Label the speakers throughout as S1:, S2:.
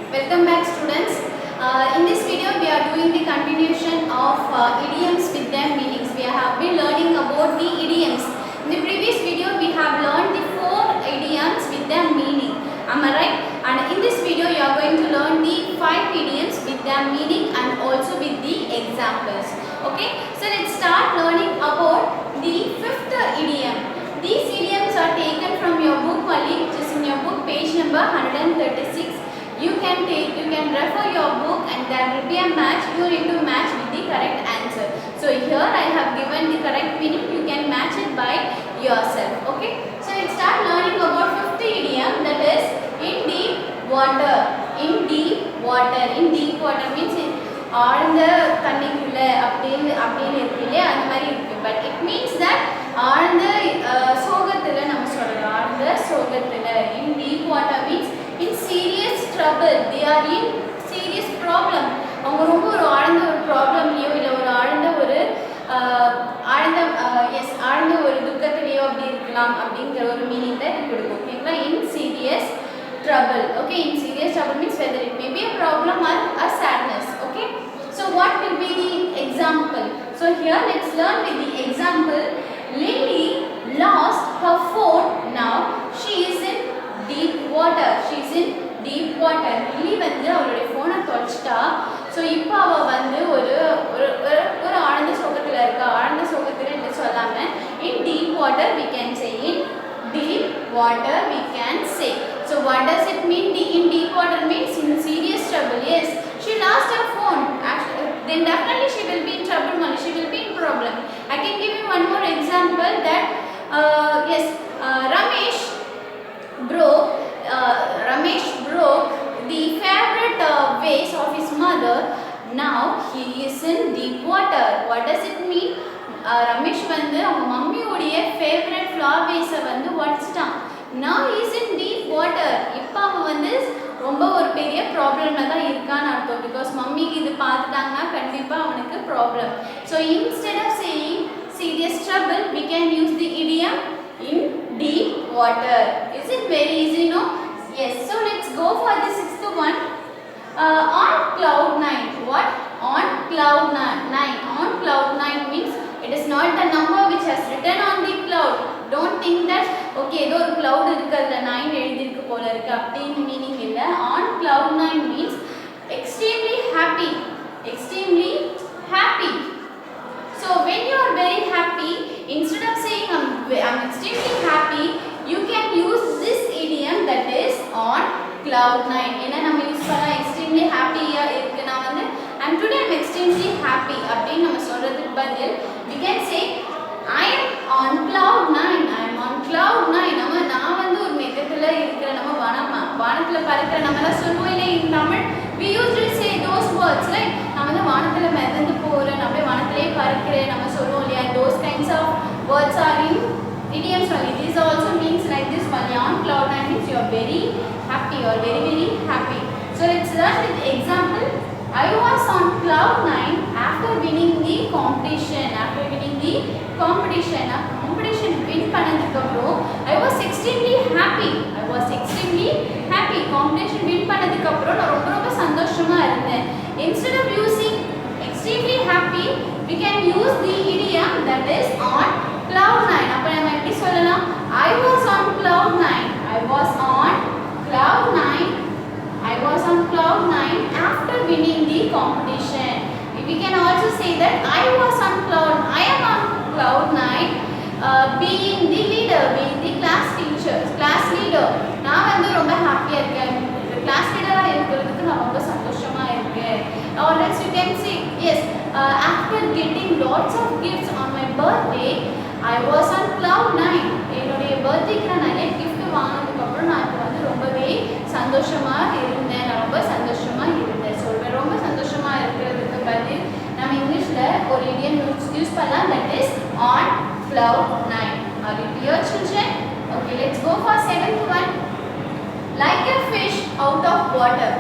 S1: Welcome back students. In this video we are doing the continuation of idioms with their meanings. We have been learning about the idioms. In the previous video we have learned the 4 idioms with their meaning. Am I right? And in this video you are going to learn the 5 idioms with their meaning and also with the examples. Okay? So let's start learning about the 5th idiom. These idioms are taken from your book only, which is in your book page number 136. You can refer your book and there will be a match. You need to match with the correct answer. So here I have given the correct meaning. You can match it by yourself. Okay. So let's start learning about 5th idiom, that is in deep water. In deep water. In deep water means ஆழ்ந்த தண்ணிக்குள்ள அப்படின்னு இருக்குல்லையா, அந்த மாதிரி இருக்கு. But it means that ஆழ்ந்த சோகத்துல நம்ம சொல்றோம். ஆழ்ந்த சோகத்துல. In deep water means in serious trouble. They are in serious problem. அவங்க ரொம்ப ஒரு ஆழ்ந்த ஒரு ப்ராப்ளம்லையோ இல்லை ஒரு ஆழ்ந்த ஒரு துக்கத்திலையோ அப்படி இருக்கலாம் அப்படிங்கிற ஒரு மீனிங் தான் இது கொடுக்கும். ஓகேங்களா? இன் serious trouble. Okay, in serious trouble means whether it may be a problem or a sadness. Okay, so what will be the example? So here let's learn with the example. Lily lost her phone. Now she is in deep water. She is in deep water. Lily வந்து அவளுடைய ஃபோனை தொலைச்சிட்டா. So இப்போ அவள் வந்து ஒரு ஆழ்ந்த சோகத்தில் இருக்கா. ஆழ்ந்த சோகத்தில் என்று சொல்லாமல் in deep water we can say. In deep water we can say. So what does it mean? In deep water means in serious trouble. Yes, she lost her phone. Actually, then definitely she will be in trouble. She will be in problem. I can give you one more example that Ramesh broke the favorite vase of his mother. Now he is in deep water. What does it mean? Ramesh வந்து அவங்க மம்மியோடைய favourite flower வேஸை வந்து உடச்சிட்டான். Now he is in deep water. இப்போ அவன் வந்து ரொம்ப ஒரு பெரிய ப்ராப்ளமில் தான் இருக்கான்னு அர்த்தம். பிகாஸ் மம்மிக்கு இது பார்த்துட்டாங்கன்னா கண்டிப்பாக அவனுக்கு problem. So instead of saying serious trouble we can use the idiom in deep water. Is it very easy, no? Yes. So let's go for the 6th one. On cloud 9. What? On cloud 9. On cloud 9 means it is not the number which has written on the cloud. Don't think that okay ஏதோ ஒரு cloud இருக்கு அதுல 9 எழுதி இருக்கு போல இருக்கு அப்படினு meaning இல்ல. On cloud 9 means extremely happy. Extremely happy. So when you are very happy, instead of saying I'm extremely happy, you can use this idiom, that is on cloud 9. என்ன நம்ம யூஸ் பண்ணலாம்? extremely happy இருக்கு. நான் வந்து today I'm extremely happy அப்படினு நம்ம சொல்றதுக்கு பதில் we can say I am on cloud 9. I am on cloud 9. நான் வந்து ஒரு மேகத்துல இருக்கிற நம்ம வானத்துல பறக்கிற நம்மலாம் சொல்லுவோம் இல்ல in Tamil we usually say those words like நான் வந்து வானத்துல மிதந்து போறேன், அப்படியே வானத்திலே பறக்கிறேன் நம்ம சொல்லுவோம் இல்லையா. those kinds of words are in idioms only. These also means like this one. On cloud 9 means you are very happy or very very happy. So let's learn with example. I was on cloud 9 after winning the competition. After winning the competition, competition win பண்ணதுக்கு அப்புறம் I was extremely happy. I was extremely happy. Competition win பண்ணதுக்கு அப்புறம் நான் ரொம்ப சந்தோஷமா இருந்தேன். Instead of using extremely happy, we can use the idiom that is on cloud 9. அப்ப நம்ம எப்படி சொல்லலாம்? I was on cloud 9. I was on cloud 9. I was on cloud 9 after winning the competition. We can also say that I am on cloud 9 being the leader, being the class leader. நான் வந்து ரொம்ப ஹாப்பியா இருக்கேன். Class லீடரா இருக்கிறதுக்கு நான் ரொம்ப சந்தோஷமா இருக்கேன். Or else you can say yes, after getting lots of gifts on my birthday, I was on cloud 9. என்னுடைய பர்த்டேக்கு நான் நிறைய gift வாங்கினதுக்கு அப்புறம் நான் இப்போ வந்து ரொம்பவே சந்தோஷமா இருந்தேன். நான் ரொம்ப சந்தோஷமா இருந்தேன் சொல்றேன். ரொம்ப சந்தோஷமா இருக்கிறதுக்கு பதில் நம்ம இங்கிலீஷ்ல ஒரு இடியம் யூஸ் பண்ணலாம், that is on cloud 9. Are you clear, children? Okay, let's go for 7th one. Like a fish out of water.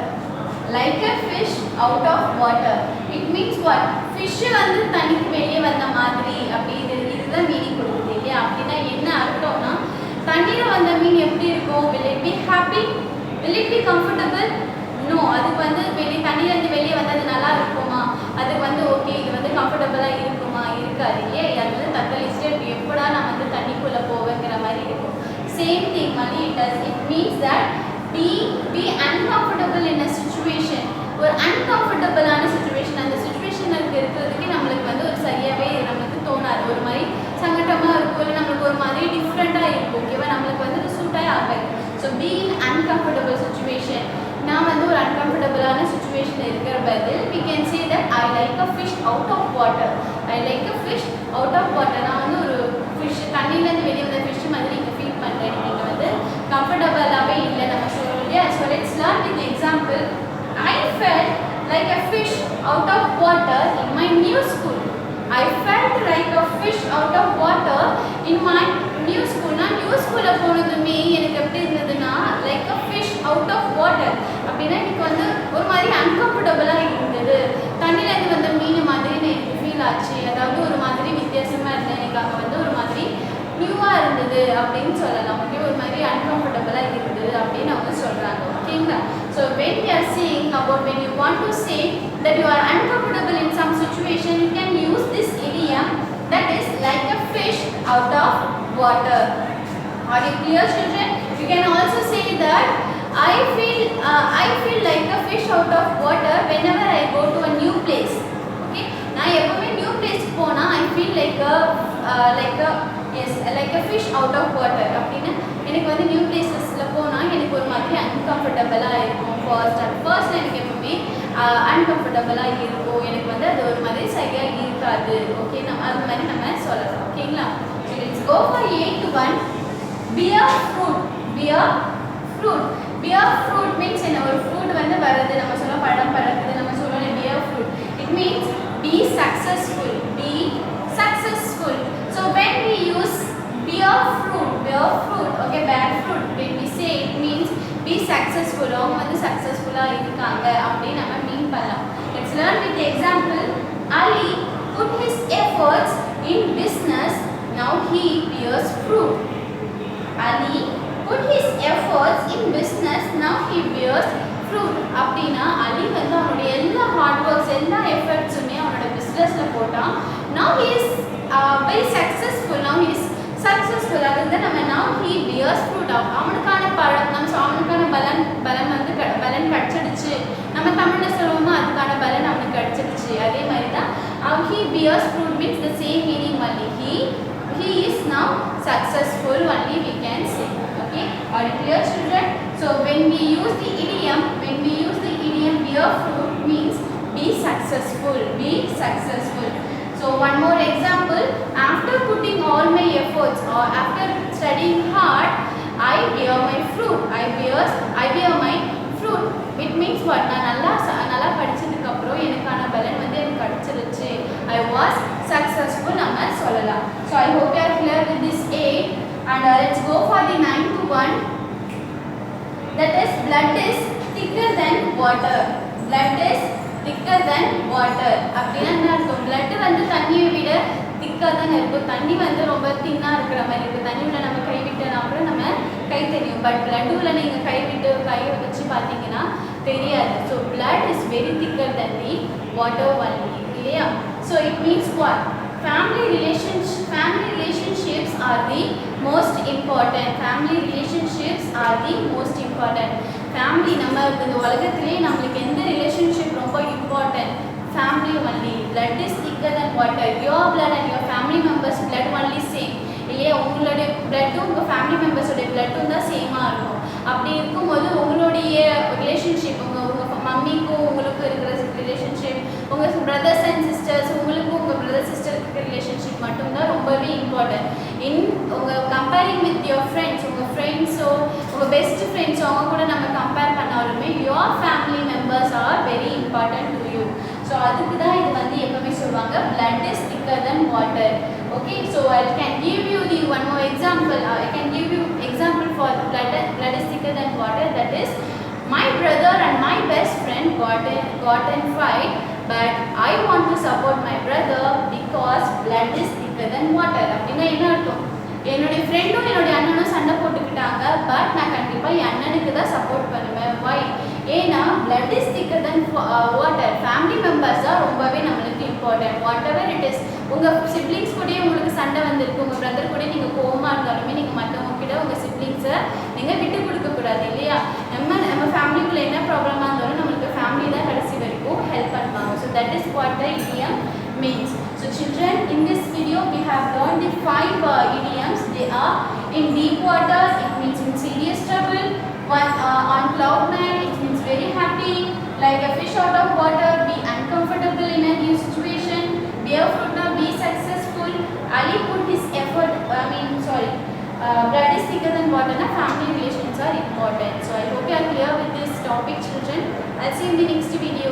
S1: Like a fish out of water. It means what? Fish வந்து தண்ணிக்கு வெளியே வந்த மாதிரி அப்படி இதுதான் meaning கொடுக்குது இல்லையா. அப்படின்னா என்ன அர்த்தம்னா தண்ணியில் வந்த மீன் எப்படி இருக்கும்? Will it be happy? Will it be comfortable? No, அது ஓகே அது வந்து தத்தளிச்சுட்டே இருக்கும் எப்படா நான் வந்து தண்ணிக்குள்ளே போவேங்கிற மாதிரி இருக்கும் சேம் திங் மணி it means that be uncomfortable in a situation ஒரு அன்கம்ஃபர்டபுளான சுச்சுவேஷன் அந்த சுச்சுவேஷனுக்கு இருக்கிறதுக்கு நம்மளுக்கு வந்து ஒரு சரியாகவே நம்மளுக்கு தோணாது ஒரு மாதிரி சங்கட்டமாக இருக்கும் இல்லை நம்மளுக்கு ஒரு மாதிரி டிஃப்ரெண்ட்டாக இருக்கும் ஓகேவா நம்மளுக்கு வந்து அது சூட்டாக ஆகாது so be in uncomfortable situation நான் வந்து ஒரு அன்கம்ஃபர்டபுளான சுச்சுவேஷன் இருக்கிற பதில் we can say that I like a fish out of water I like a fish out of water நான் வந்து ஒரு ஃபிஷ் தண்ணியிலேருந்து வெளியே வந்த ஃபிஷ் மாதிரி இங்கே ஃபீல் பண்ணுறேன் நீங்கள் வந்து கம்ஃபர்டபுளாகவே இல்லை நம்ம சொல்லுவோம் இல்லையா so let's learn with example I felt like a fish out of water in my new school I felt like a fish out of water in my new school நான் நியூ ஸ்கூலில் போனதுமே எனக்கு எப்படி இருந்ததுன்னா like a fish out of water அப்படின்னா எனக்கு வந்து ஒரு மாதிரி அன்கம்ஃபர்டபுளாக இருந்தது தண்ணியிலேருந்து வந்த மீன் மாதிரி எனக்கு ஃபீல் ஆச்சு அதாவது ஒரு மாதிரி வித்தியாசமாக இருந்தது எனக்கு அங்கே வந்து ஒரு மாதிரி நியூவாக இருந்தது அப்படின்னு சொல்லலாம் ஓகே ஒரு மாதிரி அன்கம்ஃபர்டபுளாக இருந்தது அப்படின்னு அவங்க சொல்கிறாங்க ஓகேங்களா so when we are saying about when you want to say that you are uncomfortable in some situation you can use this idiom that is like a fish out of water are you clear children you can also say that I feel like a fish out of water whenever I go to a new place okay நான் எப்பவுமே new place போனா I feel like a fish out of water அப்படினா எனக்கு வந்து new பிளேसेसல போனா எனக்கு ஒரு மாதிரி அன்கம்ஃபர்டபுளா இருக்கும் ஃபர்ஸ்ட் எனக்கு எப்பவுமே அன்கம்ஃபர்டபுளா இருக்கும் எனக்கு வந்து அது ஒரு மாதிரி சரியா இருக்காது ஓகே நம்ம அது மாதிரி நம்ம சொல்லலாம் ஓகேங்களா so let's go for 8 bear fruit means என்ன ஒரு fruit வந்து வருது நம்ம சொல்ல பழம் பழக்குது நம்ம சொல்லல bear fruit it means be successful so when we use bear fruit okay bad fruit when we say it means be successful அவங்க வந்து சக்சஸ்ஃபுல்லா இருக்காங்க அப்படி நம்ம மீன் பண்ணலாம் let's learn with the example Ali put his efforts in business now he bears fruit Ali put his efforts in business now he bears fruit அப்படினா அலி வந்து அவனுடைய எல்லா ஹார்ட் ஒர்க்ஸ் எல்லா எஃபர்ட்ஸுமே அவனோட பிசினஸ்ல போட்டான் now he is very successful அதுதான் நம்ம now he bears fruit அவனுக்கான பழம் நம்ம அவனுக்கான பலன் வந்து பலன் கிடைச்சிடுச்சு நம்ம தமிழ்ல சொல்லுவோமா அதுக்கான பலன் அவனுக்கு கிடைச்சிடுச்சு அதே மாதிரி தான் he bears fruit means the same meaning only he is now successful only we can say okay are you clear children so when we use the idiom bear fruit means be successful so one more example after putting all my efforts or after studying hard I bear my fruit I bear my fruit it means what நான் நல்லா படிச்சதுக்கு அப்புறம் எனக்கான பலன் வந்து எனக்கு கிடைச்சிருச்சு I was successful நம்ம சொல்லலாம் so I hope you are clear with this 8 and let's go for the 9th one that is blood is thicker than water அப்படின்னா என்ன அர்த்தம் blood வந்து தண்ணியை விட திக்காக தான் இருக்கும் தண்ணி வந்து ரொம்ப தின்னாக இருக்கிற மாதிரி இருக்குது தண்ணியில் நம்ம கை விட்டோம்னா கூட நம்ம கை தெரியும் பட் bloodல நீங்கள் கையை வச்சு பார்த்தீங்கன்னா தெரியாது so blood is very thicker than the water only இல்லையா so it means what family relationships are the most important family நம்ம இந்த உலகத்திலே நமக்கு எந்த ரிலேஷன்ஷிப் ரொம்ப important family only blood is thicker than water your blood and your family members blood only same இல்லையா உங்களுடைய blood உங்க family members உடைய blood தான் சேமா இருக்கும் அப்படி இருக்கும்போது உங்களுடைய ரிலேஷன்ஷிப் உங்க மம்மிக்கும் உங்களுக்கு இருக்கிற ரிலேஷன்ஷிப் உங்க brothers and sisters உங்களுக்கு உங்க brother sister இருக்கிற ரிலேஷன்ஷிப் மட்டும் தான் ரொம்பவே இம்பார்ட்டன்ட் உங்க கம்பேரிங் வித் your friends உங்க ஃப்ரெண்ட்ஸோ உங்க பெஸ்ட் ஃப்ரெண்ட்ஸோ அவங்க கூட நம்ம கம்பேர் பண்ணாலுமே your family members are very important to you so அதுக்கு தான் இது வந்து எப்பவுமே சொல்வாங்க blood is thicker than water okay so I can give you the one more example I can give you example for blood is thicker than water that is my brother and my best friend got in fight but I want to support my brother because blood is thicker than water அப்படினா என்ன அர்த்தம் என்னோட ஃப்ரெண்டும் என்னோட அண்ணனும் சண்டை போட்டுக்கிட்டாங்க but நான் கண்டிப்பா என் அண்ணனுக்கு தான் சப்போர்ட் பண்ணுவேன் why ஏனா blood is thicker than water family members தான் ரொம்பவே நமக்கு important. Whatever it is, உங்க siblings கூடயே உங்களுக்கு சண்டை வந்திருக்கு, உங்க பிரதர் கூட நீங்க கோவமா இருந்தாலுமே நீங்க மத்தவங்க கிட்ட உங்க siblings நீங்க விட்டு கொடுக்க கூடாது இல்லையா? நம்ம ஃபேமிலிக்குள்ள என்ன ப்ராப்ளமா இருந்தாலும் நமக்கு ஃபேமிலி தான் கடைசி வரைக்கும் ஹெல்ப் பண்ணுவாங்க. So that is what the idiom means. So children, in this video we have learned the 5 idioms. They are in deep water, it means in serious trouble. On cloud nine, it means very happy. Like a fish out of water, be uncomfortable in a new situation. Barefoot, be successful. Ali put his effort. Blood is thicker than water. Family relations are important. So I hope you are clear with this topic, children. I'll see you in the next video.